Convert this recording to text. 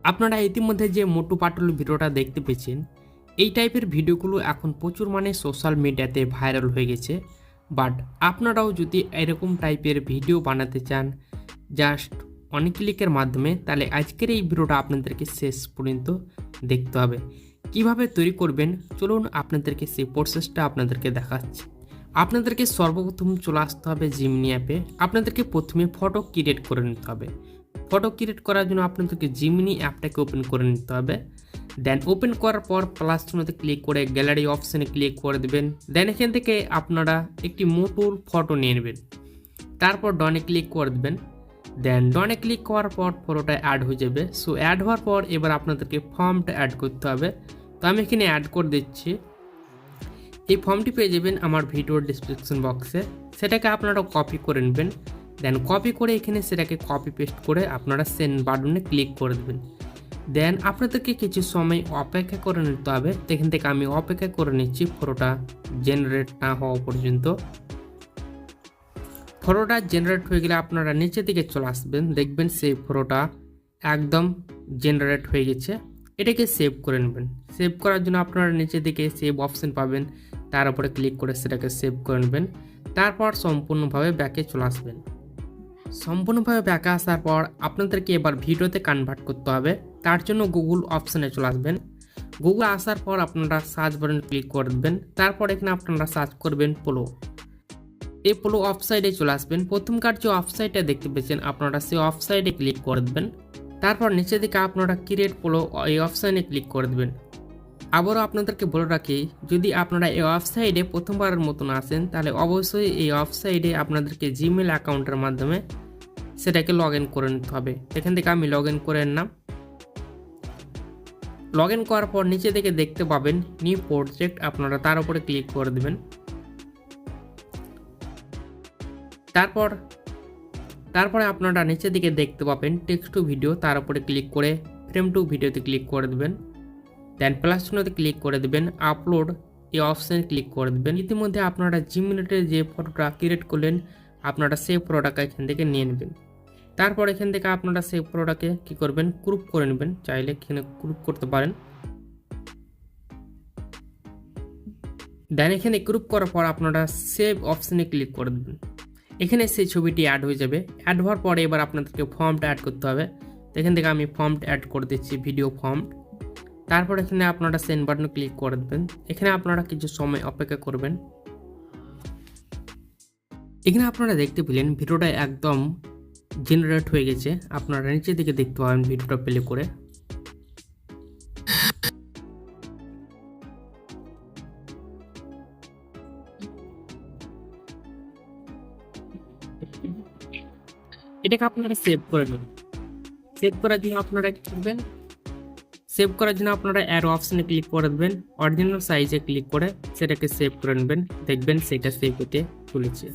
আপনারা ইতিমধ্যে যে মোটু পাটলু ভিডিওটা দেখতে পেয়েছেন, এই টাইপের ভিডিওগুলো এখন প্রচুর সোশ্যাল মিডিয়াতে ভাইরাল হয়ে গেছে। বাট আপনারাও যদি এরকম টাইপের ভিডিও বানাতে চান জাস্ট অনেক ক্লিকের মাধ্যমে, তাহলে আজকের এই ভিডিওটা আপনাদেরকে শেষ পর্যন্ত দেখতে হবে। কিভাবে তৈরি করবেন চলুন আপনাদেরকে সেই প্রসেসটা আপনাদেরকে দেখাচ্ছি। আপনাদেরকে সর্বপ্রথম চলে আসতে হবে জিমিনি অ্যাপে। আপনাদেরকে প্রথমে ফটো ক্রিয়েট করে নিতে হবে। ফটো ক্রিয়েট করার জন্য আপনাদেরকে জিমিনি অ্যাপটাকে ওপেন করে নিতে হবে। দেন ওপেন করার পর প্লাস চিহ্নতে ক্লিক করে গ্যালারি অপশানে ক্লিক করে দেবেন। দেন এখান থেকে আপনারা একটি মোটুর ফটো নিয়ে নেবেন, তারপর ডনে ক্লিক করে দেবেন। দেন ডনে ক্লিক করার পর ফটোটা অ্যাড হয়ে যাবে। সো অ্যাড হওয়ার পর এবার আপনাদেরকে ফর্মটা অ্যাড করতে হবে। তো আমি এখানে অ্যাড করে দিচ্ছি। এই ফর্মটি পেয়ে যাবেন আমার ভিডিওর ডিসক্রিপশন বক্সে, সেটাকে আপনারা কপি করে নেবেন। দেন কপি করে এখানে সেটাকে কপি পেস্ট করে আপনারা সেন্ড বাটনে ক্লিক করে দেবেন। দেন আপনাদেরকে কিছু সময় অপেক্ষা করে নিতে হবে। এখান থেকে আমি অপেক্ষা করে নিচ্ছি ফটোটা জেনারেট না হওয়া পর্যন্ত। ফটোটা জেনারেট হয়ে গেলে আপনারা নিচের দিকে চলে আসবেন, দেখবেন সেই ফটোটা একদম জেনারেট হয়ে গেছে। এটাকে সেভ করে নেবেন। সেভ করার জন্য আপনারা নিচের দিকে সেভ অপশন পাবেন, তার উপরে ক্লিক করে সেটাকে সেভ করে নেবেন। তারপর সম্পূর্ণভাবে ব্যাকে চলে আসবেন। সম্পূর্ণভাবে ব্যাকে আসার পর আপনাদেরকে এবার ভিডিওতে কনভার্ট করতে হবে। তার জন্য গুগল অপশানে চলে আসবেন। গুগল আসার পর আপনারা সার্চ বাটনে ক্লিক করে দেবেন। তারপর এখানে আপনারা সার্চ করবেন পোলো। এই পোলো অফসাইডে চলে আসবেন। প্রথমকার যে অফসাইডটা দেখতে পেয়েছেন আপনারা সেই অফসাইডে ক্লিক করে দেবেন। তারপর নিচের দিকে আপনারা ক্রিয়েট পোলো এই অপশানে ক্লিক করে দেবেন। আবারও আপনাদেরকে বলে রাখি, যদি আপনারা এই ওয়েবসাইটে প্রথমবারের মতন আসেন তাহলে অবশ্যই এই ওয়েবসাইটে আপনাদেরকে জিমেল অ্যাকাউন্টের মাধ্যমে সেটাকে লগ ইন করে নিতে হবে। এখান থেকে আমি লগ ইন করে নিলাম। লগ ইন করার পর নিচে থেকে দেখতে পাবেন নিউ প্রজেক্ট, আপনারা তার উপরে ক্লিক করে দেবেন। তারপরে আপনারা নিচের দিকে দেখতে পাবেন টেক্সট টু ভিডিও, তার উপরে ক্লিক করে ফ্রেম টু ভিডিওতে ক্লিক করে দেবেন। দেন প্লাস চিহ্নতে ক্লিক করে দেবেন, আপলোড এই অপশানে ক্লিক করে দেবেন। ইতিমধ্যে আপনারা জিমিনিতে যে ফটোটা ক্রিয়েট করলেন আপনারা সেই ফটোটাকে এখান থেকে নিয়ে নেবেন। তারপর এখান থেকে আপনারা সেই ফটোটাকে কী করবেন, গ্রুপ করে নেবেন। চাইলে এখানে গ্রুপ করতে পারেন। দেন এখানে গ্রুপ করার পর আপনারা সেভ অপশানে ক্লিক করে দেবেন। এখানে সেই ছবিটি অ্যাড হয়ে যাবে। অ্যাড হওয়ার পরে এবার আপনাদেরকে ফর্মটা অ্যাড করতে হবে। এখান থেকে আমি ফর্মটা অ্যাড করে দিচ্ছি, ভিডিও ফর্ম। তারপর এখানে আপনারা সেন্ড বাটনে ক্লিক করে দেবেন। এখানে আপনারা কিছু সময় অপেক্ষা করবেন। এখানে আপনারা দেখতে পেলেন ভিডিওটা একদম জেনারেট হয়ে গেছে। আপনারা নিচের দিকে দেখতে পাবেন ভিডিওটা প্লে করে। এটাকে আপনারা সেভ করে নেবেন। সেভ করার জন্য আপনারা কি করবেন, সেভ করার জন্য আপনারা অ্যারো অপশানে ক্লিক করে দেবেন। অরিজিনাল সাইজে ক্লিক করে সেটাকে সেভ করে নেবেন। দেখবেন সেটা সেভ হতে চলেছে।